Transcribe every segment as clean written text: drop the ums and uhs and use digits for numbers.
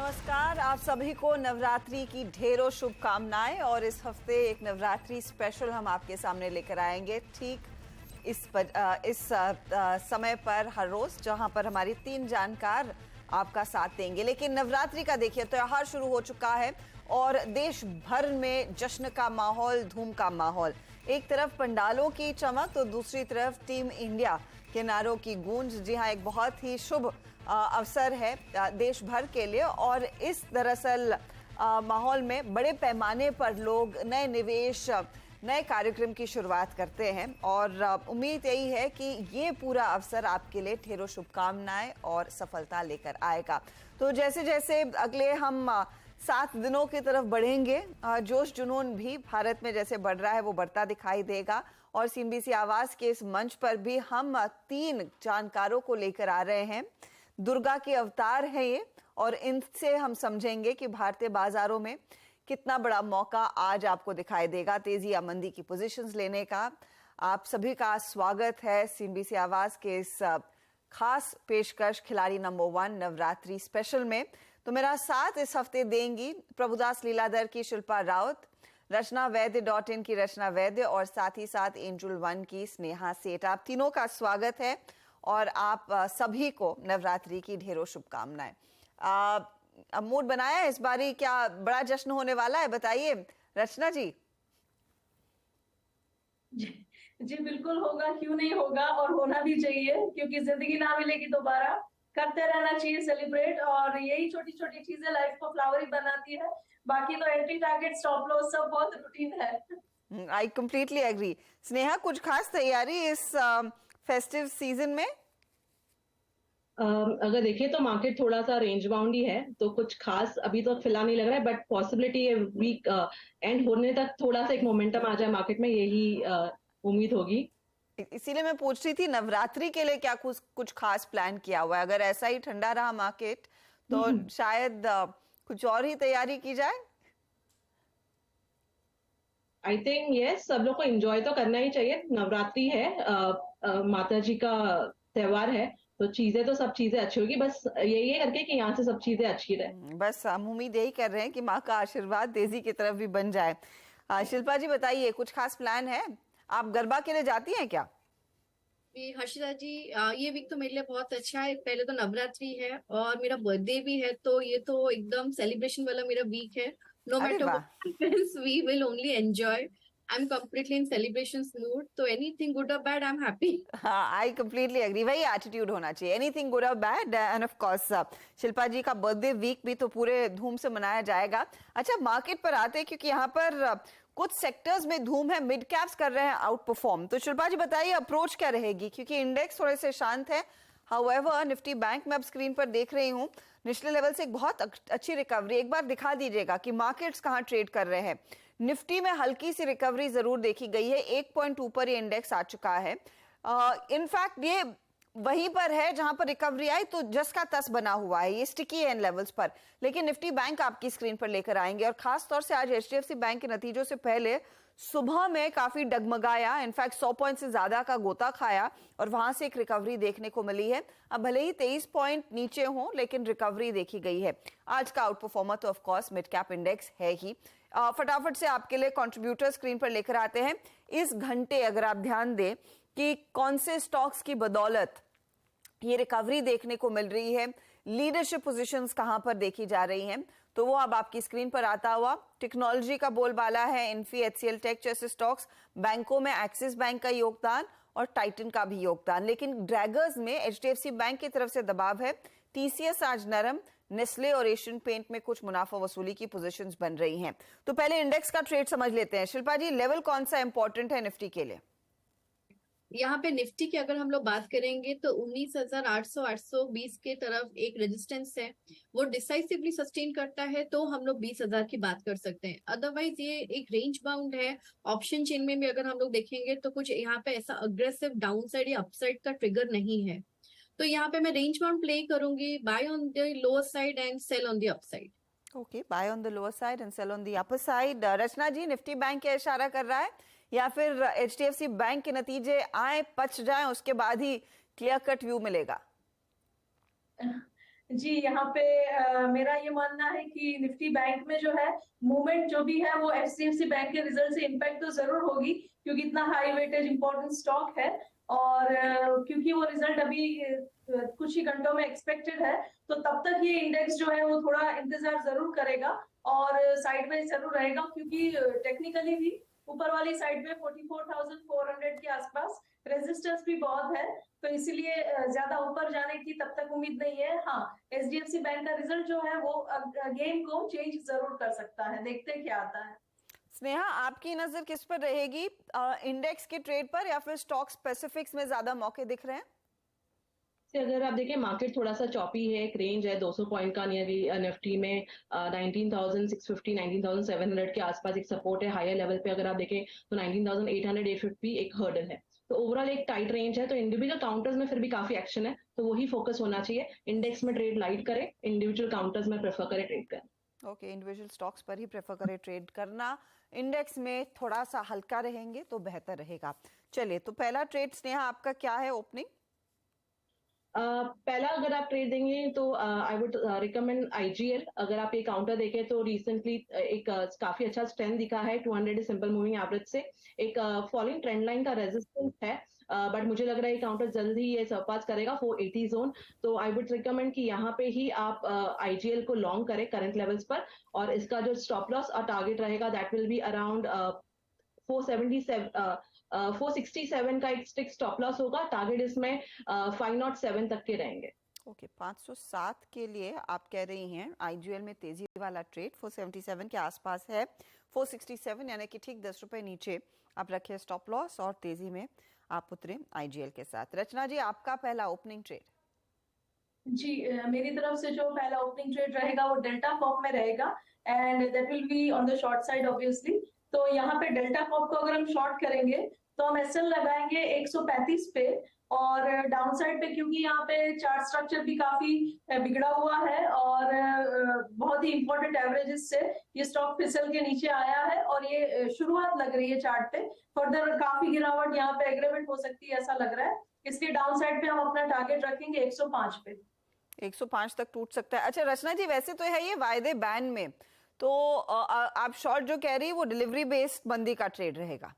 नमस्कार, आप सभी को नवरात्रि की ढेरों शुभकामनाएं। और इस हफ्ते एक नवरात्रि स्पेशल हम आपके सामने लेकर आएंगे ठीक इस समय पर हर रोज, जहां पर हमारी 3 जानकार आपका साथ देंगे। लेकिन नवरात्रि का देखिए, त्योहार शुरू हो चुका है और देश भर में जश्न का माहौल, धूम का माहौल। एक तरफ पंडालों की चमक तो दूसरी तरफ टीम इंडिया के नारों की गूंज। जी हाँ, एक बहुत ही शुभ अवसर है देश भर के लिए। और इस दरअसल माहौल में बड़े पैमाने पर लोग नए निवेश, नए कार्यक्रम की शुरुआत करते हैं। और उम्मीद यही है कि ये पूरा अवसर आपके लिए ढेरों शुभकामनाएं और सफलता लेकर आएगा। तो जैसे जैसे अगले हम 7 दिनों की तरफ बढ़ेंगे, जोश जुनून भी भारत में जैसे बढ़ रहा है वो बढ़ता दिखाई देगा। और सीएनबीसी आवाज के इस मंच पर भी हम 3 जानकारों को लेकर आ रहे हैं। दुर्गा के अवतार हैं ये, और इनसे हम समझेंगे कि भारतीय बाजारों में कितना बड़ा मौका आज आपको दिखाई देगा तेजी या मंदी की पोजीशंस लेने का। आप सभी का स्वागत है सीएनबीसी आवाज के इस खास पेशकश खिलाड़ी नंबर 1 नवरात्रि स्पेशल में। तो मेरा साथ इस हफ्ते देंगी प्रभुदास लीलाधर की शिल्पा राउत, रचना वैद्य .in की रचना वैद्य, और साथ ही साथ एंजल 1 की स्नेहा सेठ। आप तीनों का स्वागत है और आप सभी को नवरात्रि की ढेरों शुभकामनाएं। मूड बनाया इस बारी, क्या बड़ा जश्न होने वाला है, बताइए रचना जी। जी बिल्कुल होगा, क्यों नहीं होगा, और होना भी चाहिए, क्योंकि जिंदगी ना मिलेगी दोबारा। करते रहना चाहिए सेलिब्रेट, और यही छोटी छोटी चीजें लाइफ को फ्लावरी बनाती है। बाकी तो एंट्री टारगेट, स्टॉप लॉस सब बहुत रूटीन है। आई कंप्लीटली एग्री। स्नेहा, कुछ खास तैयारी इस फेस्टिव सीजन में? अगर देखें तो मार्केट थोड़ा सा रेंज बाउंड ही है, तो कुछ खास अभी तो फिलहाल नहीं लग रहा है, बट पॉसिबिलिटी है वीक एंड होने तक थोड़ा सा एक मोमेंटम आ जाए मार्केट में, यही उम्मीद होगी। इसीलिए मैं पूछ रही थी नवरात्रि के लिए क्या कुछ खास प्लान किया हुआ है। अगर ऐसा ही ठंडा रहा मार्केट तो शायद कुछ और ही तैयारी की जाए। आई थिंक यस, सब लोग को एंजॉय तो करना ही चाहिए। नवरात्रि है, माता जी का त्योहार है, तो चीजें तो सब चीजें अच्छी होगी। बस यही है करके कि यहाँ से सब चीजें अच्छी रहे। बस हम उम्मीद यही कर रहे हैं कि माँ का आशीर्वाद तेजी की तरफ भी बन जाए। शिल्पा जी बताइए, कुछ खास प्लान है? आप गरबा के लिए जाती हैं क्या? हर्षिता जी, ये वीक तो मेरे लिए बहुत अच्छा है। पहले तो नवरात्रि है और मेरा बर्थडे भी है, तो ये तो एकदम सेलिब्रेशन वाला मेरा वीक है। नो अरे मैटर वाह, what happens, we will only enjoy. I am completely in celebration mood, तो एनीथिंग गुड और बैड आई एम हैप्पी। हाँ, आई कंप्लीटली एग्री। वही एटीट्यूड होना चाहिए, एनीथिंग गुड और bad. And of course Shilpa ji का बर्थडे वीक भी तो पूरे धूम से मनाया जाएगा। अच्छा, मार्केट पर आते हैं, क्योंकि यहाँ पर कुछ सेक्टर्स में धूम है, मिड कैप्स कर रहे हैं आउट परफॉर्म। तो शिल्पा जी बताइए अप्रोच क्या रहेगी, क्योंकि इंडेक्स थोड़े से शांत है। हाउएवर निफ्टी बैंक में अब स्क्रीन पर देख रही हूँ, निचले लेवल से एक बहुत अच्छी रिकवरी। एक बार दिखा दीजिएगा कि मार्केट्स कहाँ ट्रेड कर रहे हैं। निफ्टी में हल्की सी रिकवरी जरूर देखी गई है, 1 पॉइंट ऊपर ये इंडेक्स आ चुका है। इनफैक्ट ये वहीं पर है जहां पर रिकवरी आई तो जस का तस बना हुआ है, ये स्टिकी है इन लेवल्स पर। लेकिन निफ्टी बैंक आपकी स्क्रीन पर लेकर आएंगे, और खास तौर से आज एचडीएफसी बैंक के नतीजों से पहले सुबह में काफी डगमगाया, इनफैक्ट 100 पॉइंट से ज्यादा का गोता खाया, और वहां से एक रिकवरी देखने को मिली है। अब भले ही 23 पॉइंट नीचे हो, लेकिन रिकवरी देखी गई है। आज का आउट परफॉर्मर तो of course mid cap index है ही। फटाफट से आपके लिए कंट्रीब्यूटर स्क्रीन पर लेकर आते हैं। इस घंटे अगर आप ध्यान दें कि कौन से स्टॉक्स की बदौलत ये रिकवरी देखने को मिल रही है, लीडरशिप पोजीशंस कहां पर देखी जा रही हैं, तो वो अब आपकी स्क्रीन पर आता हुआ। टेक्नोलॉजी का बोलबाला है, इन्फी, एचसीएल टेक जैसे स्टॉक्स। बैंकों में एक्सिस बैंक का योगदान और टाइटन का भी योगदान। लेकिन ड्रैगर्स में एचडीएफसी बैंक की तरफ से दबाव है। टीसीएस आज नरम, नेस्ले और एशियन पेंट में कुछ मुनाफा वसूली की पोजीशंस बन रही हैं। तो पहले इंडेक्स का ट्रेड समझ लेते हैं। शिल्पा जी, लेवल कौन सा इंपॉर्टेंट है निफ्टी के लिए? यहाँ पे निफ्टी की अगर हम लोग बात करेंगे तो 19,800 820 के तरफ एक रेजिस्टेंस है, वो डिसाइसिवली सस्टेन करता है तो हम लोग 20,000 की बात कर सकते हैं। अदरवाइज ये एक रेंज बाउंड है। ऑप्शन चेन में भी अगर हम लोग देखेंगे तो कुछ यहाँ पे ऐसा अग्रेसिव डाउनसाइड या अपसाइड का ट्रिगर नहीं है, तो यहाँ पे मैं रेंज बाउंड प्ले करूंगी, buy on the lower side and sell on the upside. Okay, buy on the lower side and sell on the upper side. Rachna ji, Nifty bank क्या इशारा कर रहा है, या फिर एचडीएफसी बैंक के नतीजे आए पच जाएं उसके बाद ही क्लियर कट व्यू मिलेगा? जी, यहाँ पे मेरा ये मानना है कि निफ्टी बैंक में जो है मूवमेंट जो भी है वो एचडीएफसी बैंक के रिजल्ट से इम्पैक्ट तो जरूर होगी, क्योंकि इतना हाई वेटेज इंपॉर्टेंट स्टॉक है। और क्योंकि वो रिजल्ट अभी कुछ ही घंटों में एक्सपेक्टेड है, तो तब तक ये इंडेक्स जो है वो थोड़ा इंतजार जरूर करेगा और साइडवेज जरूर रहेगा, क्योंकि टेक्निकली भी ऊपर वाली साइड में 44,400 के आसपास रेजिस्टेंस भी बहुत है, तो इसीलिए ज्यादा ऊपर जाने की तब तक उम्मीद नहीं है। हाँ, एचडीएफसी बैंक का रिजल्ट जो है वो गेम को चेंज जरूर कर सकता है, देखते हैं क्या आता है। स्नेहा, आपकी नजर किस पर रहेगी, इंडेक्स के ट्रेड पर या फिर स्टॉक स्पेसिफिक्स में ज्यादा मौके दिख रहे हैं? अगर आप देखें मार्केट थोड़ा सा चॉपी है, एक रेंज है 200 पॉइंट का नियरली, निफ्टी में 19,650 19,700 के आसपास एक सपोर्ट है। हायर लेवल पे अगर आप देखें तो 19,800 850 एक हर्डल है। तो ओवरऑल एक टाइट रेंज है, तो इंडिविजुअल काउंटर्स में फिर भी काफी एक्शन है, तो वही फोकस होना चाहिए। इंडेक्स में ट्रेड लाइट करे, इंडिविजुअल काउंटर्स में प्रेफर करे ट्रेड करें। ओके, इंडिविजुअल स्टॉक्स पर ही प्रेफर करें ट्रेड करना, इंडेक्स में थोड़ा सा हल्का रहेंगे तो बेहतर रहेगा। चलिए, तो पहला ट्रेड स्नेहा आपका क्या है ओपनिंग? पहला अगर आप ट्रेड देंगे तो आई वुड रिकमेंड आईजीएल। अगर आप ये काउंटर देखें तो रिसेंटली एक काफी अच्छा स्ट्रेंथ दिखा है 200 सिंपल मूविंग एवरेज से, एक फॉलोइंग ट्रेंड लाइन का रेजिस्टेंस है, बट मुझे लग रहा है ये काउंटर जल्द ही ये सरपास करेगा 480 जोन। तो आई वुड रिकमेंड कि यहाँ पे ही आप आईजीएल को लॉन्ग करें करंट लेवल्स पर, और इसका जो स्टॉप लॉस और टारगेट रहेगा दैट विल बी अराउंड 467 का एक स्टिक स्टॉप लॉस होगा। टारगेट इसमें 507 तक के रहेंगे। ओके, 507 के लिए आप कह रही हैं आईजीएल में तेजी वाला ट्रेड 477 के आसपास है, 467 यानी कि ठीक 10 रुपए नीचे आप रखे स्टॉप लॉस और तेजी में आप उतरे आईजीएल के साथ। रचना जी, आपका पहला ओपनिंग ट्रेड? जी, मेरी तरफ से जो पहला ओपनिंग ट्रेड रहेगा वो डेल्टा कॉप में रहेगा, and that will be on the short side obviously. तो यहाँ पे डेल्टा कॉप को अगर हम शॉर्ट करेंगे तो हम एसएल लगाएंगे 135 पे, और डाउन साइड पे क्योंकि यहाँ पे चार्ट स्ट्रक्चर भी काफी बिगड़ा हुआ है और बहुत ही इंपॉर्टेंट एवरेजेस से ये स्टॉक फिसल के नीचे आया है, और ये शुरुआत लग रही है चार्ट पे, फर्दर काफी गिरावट यहाँ पे एग्रीमेंट हो सकती है ऐसा लग रहा है। इसलिए डाउन साइड पे हम अपना टारगेट रखेंगे 105 पे। 105 तक टूट सकता है। अच्छा रचना जी, वैसे तो है ये वायदे बैन में, तो आप शॉर्ट जो कह रही है वो डिलीवरी बेस्ड मंदी का ट्रेड रहेगा?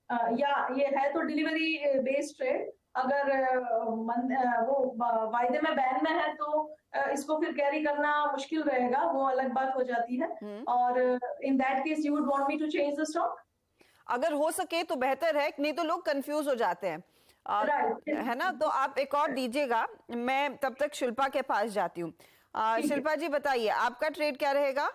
या ये है तो डिलीवरी बेस्ड ट्रेड। अगर वो वायदे में बैन में है तो इसको फिर कैरी करना मुश्किल रहेगा, वो अलग बात हो जाती है। और in that case you would want me to change the stock? अगर हो सके तो बेहतर है, नहीं तो लोग कंफ्यूज हो जाते हैं, है ना? तो आप एक और दीजिएगा, मैं तब तक शिल्पा के पास जाती हूँ। शिल्पा जी बताइए, आपका ट्रेड क्या रहेगा?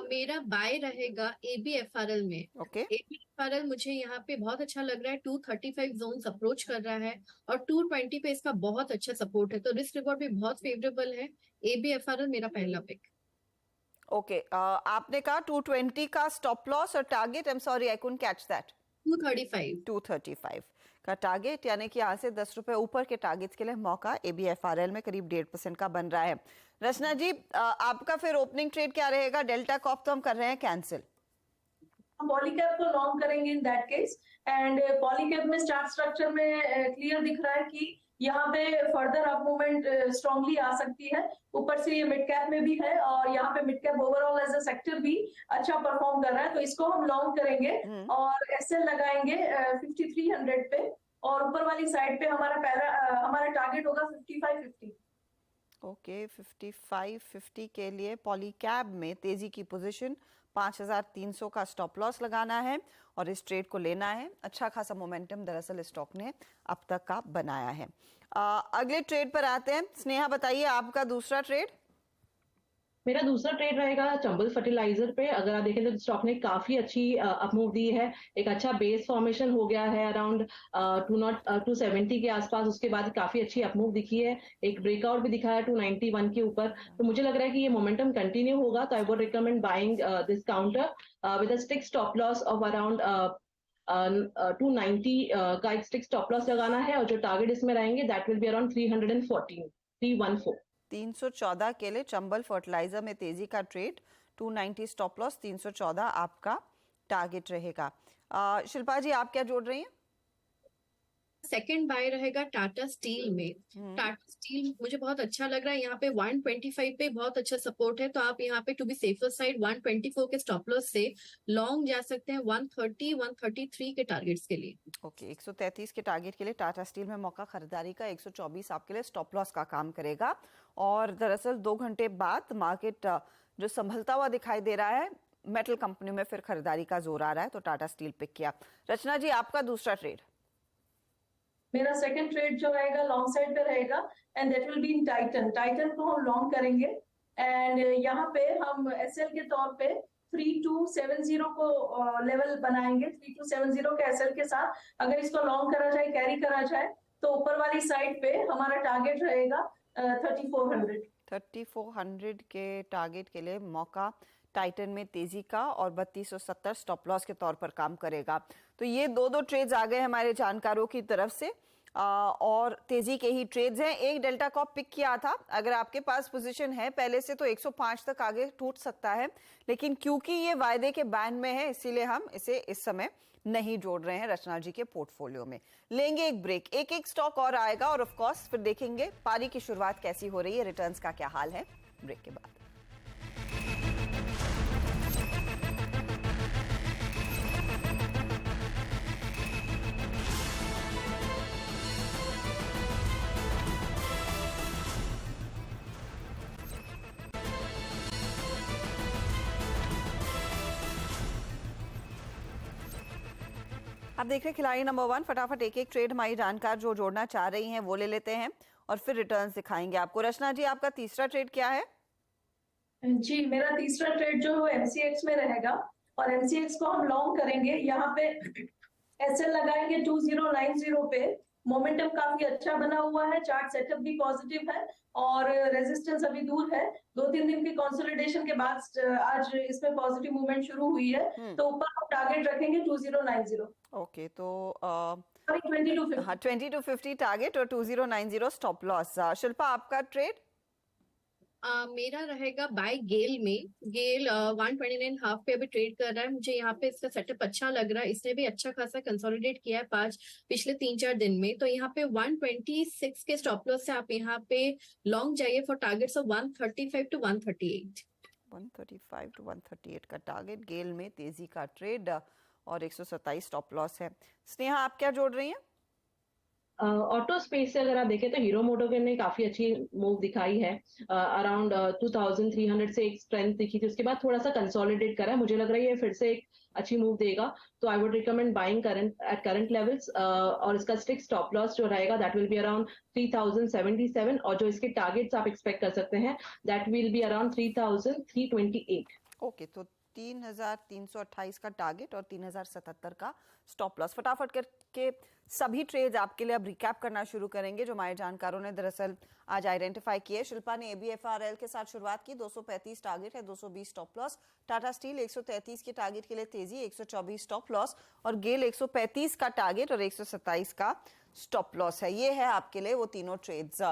मेरा बाय रहेगा एबीएफआरएल में। ओके, एबीएफआरएल मुझे यहाँ पे बहुत अच्छा लग रहा है, 235 जोन अप्रोच कर रहा है और 220 पे इसका बहुत अच्छा सपोर्ट है, तो रिस्क रिवॉर्ड भी बहुत फेवरेबल है। एबीएफआरएल मेरा पहला पिक। ओके, आपने कहा 220 का स्टॉप लॉस और target, I am sorry I couldn't catch that. 235 का टारगेट, यानी कि यहाँ से 10 रुपए ऊपर के टारगेट्स के लिए मौका एबीएफआरएल में करीब 1.5% का बन रहा है। रचना जी, आपका फिर ओपनिंग ट्रेड क्या रहेगा? डेल्टा कॉप तो हम कर रहे हैं कैंसिल, हम पॉलीकैप को लॉन्ग करेंगे इन दैट केस। एंड पॉलीकैप में चार्ट स्ट्रक्चर में क्लियर दिख रहा है कि यहाँ पे फर्दर अप मूवमेंट स्ट्रांगली आ सकती है। ऊपर से ये मिड कैप में भी है और यहाँ पे mid cap overall as a sector भी अच्छा परफॉर्म कर रहा है, तो इसको हम लॉन्ग करेंगे और एसएल लगाएंगे 5300 पे, और ऊपर वाली साइड पे हमारा टारगेट होगा 5550। ओके, 5550 के लिए पॉलीकैब में तेजी की पोजीशन 5300 का स्टॉप लॉस लगाना है और इस ट्रेड को लेना है। अच्छा खासा मोमेंटम दरअसल स्टॉक ने अब तक का बनाया है। अगले ट्रेड पर आते हैं। स्नेहा बताइए, आपका दूसरा ट्रेड? मेरा दूसरा ट्रेड रहेगा चंबल फर्टिलाइजर पे। अगर आप देखें तो स्टॉक ने काफी अच्छी अपमूव दी है, एक अच्छा बेस फॉर्मेशन हो गया है अराउंड 270 के आसपास, उसके बाद काफी अच्छी अपमूव दिखी है, एक ब्रेकआउट भी दिखा है 291 के ऊपर। तो मुझे लग रहा है कि ये मोमेंटम कंटिन्यू होगा, तो I would recommend buying this counter with a stick stop loss of around 290 का एक स्टिक स्टॉप लॉस लगाना है, और जो टारगेट इसमें रहेंगे दैट विल बी अराउंड 314 314 के लिए चंबल फर्टिलाइजर में तेजी का ट्रेड, 290 स्टॉप लॉस, 314 आपका टारगेट रहेगा। शिल्पा जी, आप क्या जोड़ रही हैं? सेकंड बाय रहेगा टाटा स्टील में। टाटा स्टील मुझे बहुत अच्छा लग रहा है, यहाँ पे 125 पे बहुत अच्छा सपोर्ट है, तो आप यहाँ पे टू बी सेफर साइड 124 के स्टॉप लॉस से लॉन्ग जा सकते हैं 130 133 के टारगेट्स के लिए। ओके, 133 के टारगेट के लिए टाटा स्टील में मौका खरीदारी का, 124 आपके लिए स्टॉप लॉस का काम करेगा। और दरअसल 2 घंटे बाद मार्केट जो संभलता हुआ दिखाई दे रहा है, मेटल कंपनी में फिर खरीदारी का जोर आ रहा है, तो टाटा स्टील पिक किया। रचना जी, आपका दूसरा ट्रेड? मेरा सेकंड ट्रेड जो रहेगा लॉन्ग साइड पे रहेगा, and that will be in Titan. Titan को हम लॉन्ग करेंगे, एंड यहाँ पे हम एसएल के तौर पे 3270 को लेवल बनाएंगे। 3270 के एसएल के साथ अगर इसको लॉन्ग करा जाए, कैरी करा जाए, तो ऊपर वाली साइड पे हमारा टारगेट रहेगा 3400। 3400 के टारगेट के लिए मौका टाइटन में तेजी का, और 3270 स्टॉप लॉस के तौर पर काम करेगा। तो ये दो ट्रेड्स आ गए हमारे जानकारों की तरफ से, और तेजी के ही ट्रेड्स हैं। एक डेल्टा कॉप पिक किया था, अगर आपके पास पोजीशन है पहले से तो 105 तक आगे टूट सकता है, लेकिन क्योंकि ये वायदे के बैंड में है इसीलिए हम इसे इस समय नहीं जोड़ रहे हैं रचना जी के पोर्टफोलियो में। लेंगे एक ब्रेक, एक स्टॉक और आएगा, और ऑफ कोर्स फिर देखेंगे पारी की शुरुआत कैसी हो रही है, रिटर्न्स का क्या हाल है ब्रेक के बाद। आप देख रहे हैं खिलाड़ी नंबर 1। फटाफट एक ट्रेड हमारी जानकार जो जोड़ना चाह रही हैं वो ले लेते हैं, और फिर रिटर्न्स दिखाएंगे आपको। रचना जी, आपका तीसरा ट्रेड क्या है? जी, मेरा तीसरा ट्रेड जो है एमसीएक्स में रहेगा, और एमसीएक्स को हम लॉन्ग करेंगे। यहाँ पे एसएल लगाएंगे 2090 पे। मोमेंटम काफी अच्छा बना हुआ है, चार्ट सेटअप भी पॉजिटिव है, और रेजिस्टेंस अभी दूर है। 2-3 दिन की कंसोलिडेशन के बाद आज इसमें पॉजिटिव मूवमेंट शुरू हुई है, तो ऊपर हम टारगेट रखेंगे 2090। ओके, तो 20 to 50 टारगेट और 2090 स्टॉप लॉस। शिल्पा, आपका ट्रेड? मेरा रहेगा बाय गेल में। गेल 129.5 पे अभी ट्रेड कर रहा है, मुझे यहाँ पे इसका सेटअप अच्छा लग रहा है। इसने भी अच्छा खासा कंसोलिडेट किया है पिछले 3-4 दिन में, तो यहाँ पे 126 के स्टॉप लॉस से आप यहाँ पे लॉन्ग जाइए for targets of 135 to 138। 135 to 138 का टारगेट, गेल में तेजी का ट्रेड, और 127 स्टॉप लॉस है। स्नेहा, आप क्या जोड़ रही हैं? ऑटो स्पेस से अगर आप देखें तो हीरो मोटोकॉर्प ने काफी अच्छी मूव दिखाई है। अराउंड 2300 से एक स्ट्रेंथ दिखी थी, उसके बाद थोड़ा सा कंसोलिडेट करा है। मुझे लग रहा है ये फिर से एक अच्छी मूव देगा, तो I would recommend buying at current levels, और इसका स्टिक स्टॉप लॉस जो रहेगा दैट विल बी अराउंड 3077, और जो इसके टारगेट्स आप एक्सपेक्ट कर सकते हैं that will be around 3328। Okay, तो 3328 का टारगेट और 3077 का स्टॉप लॉस। फटाफट करके सभी ट्रेड्स आपके लिए अब रिकैप करना शुरू करेंगे जो हमारे जानकारों ने दरअसल आज आइडेंटिफाई किए। शिल्पा ने एबीएफआरएल के साथ शुरुआत की, 235 टारगेट है, 220 स्टॉप लॉस। टाटा स्टील 133 के टारगेट के लिए तेजी, 124 स्टॉप लॉस, और गेल 135 का टारगेट और 127 का स्टॉप लॉस है। ये है आपके लिए वो तीनों ट्रेड्स।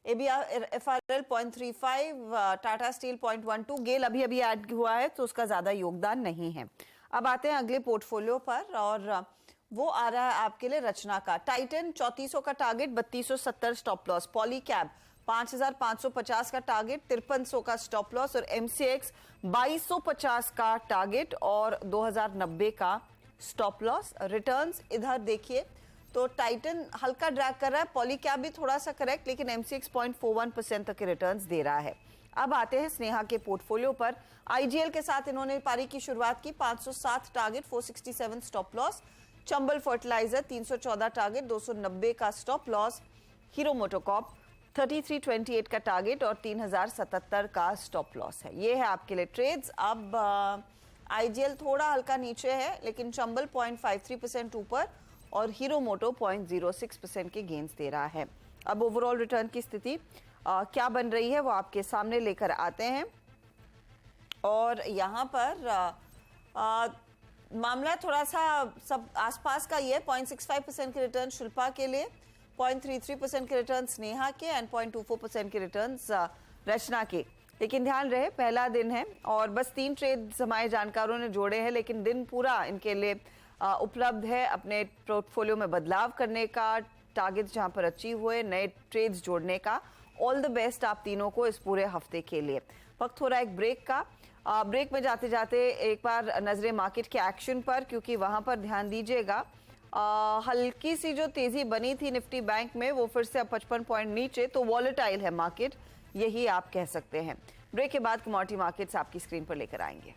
एबीएफआरएल 0.35, टाटा स्टील 0.12, गेल अभी ऐड हुआ है तो उसका ज्यादा योगदान नहीं है। अब आते हैं अगले पोर्टफोलियो पर, और वो आ रहा है आपके लिए रचना का। टाइटन 3400 का टारगेट, 3270 स्टॉप लॉस। पॉलीकैब 5550 का टारगेट, 5300 का स्टॉप लॉस, और एमसीएक्स 2250 का टारगेट और 2090 का स्टॉप लॉस। रिटर्न्स इधर देखिए तो टाइटन हल्का ड्रैग कर रहा है, पॉलीकैब भी थोड़ा सा करेक्ट, लेकिन एमसीएक्स 0.41% तक के रिटर्न्स दे रहा है। अब आते हैं स्नेहा के पोर्टफोलियो पर। आईजीएल के साथ इन्होंने पारी की शुरुआत की, 507 target, 467 stop loss. Chambal fertiliser 314 target, 290 का स्टॉप लॉस। हीरो मोटोकॉर्प 3328 का टारगेट और 3077 का स्टॉप लॉस है। ये है आपके लिए ट्रेड्स। अब आईजीएल थोड़ा हल्का नीचे है, लेकिन चंबल 0.53% ऊपर और हीरो मोटो 0.06% के गेन्स दे रहा है। अब ओवरऑल रिटर्न की स्थिति क्या बन रही है वो आपके सामने लेकर आते हैं, और यहाँ पर मामला थोड़ा सा सब आसपास का ये 0.65% के रिटर्न शिल्पा के लिए, 0.33% के रिटर्न स्नेहा के, एंड 0.24% के रिटर्न रचना के। लेकिन ध्यान रहे पहला दिन है और बस 3 ट्रेड्स हमारे जानकारों ने जोड़े हैं, लेकिन दिन पूरा इनके लिए उपलब्ध है अपने पोर्टफोलियो में बदलाव करने का, टारगेट जहां पर अचीव हुए, नए ट्रेड्स जोड़ने का। ऑल द बेस्ट आप तीनों को इस पूरे हफ्ते के लिए। वक्त हो रहा है एक ब्रेक का। ब्रेक में जाते जाते एक बार नजरें मार्केट के एक्शन पर, क्योंकि वहां पर ध्यान दीजिएगा हल्की सी जो तेजी बनी थी निफ्टी बैंक में वो फिर से अब 55 पॉइंट नीचे, तो वॉलेटाइल है मार्केट, यही आप कह सकते हैं। ब्रेक के बाद कमोडिटी मार्केट्स आपकी स्क्रीन पर लेकर आएंगे।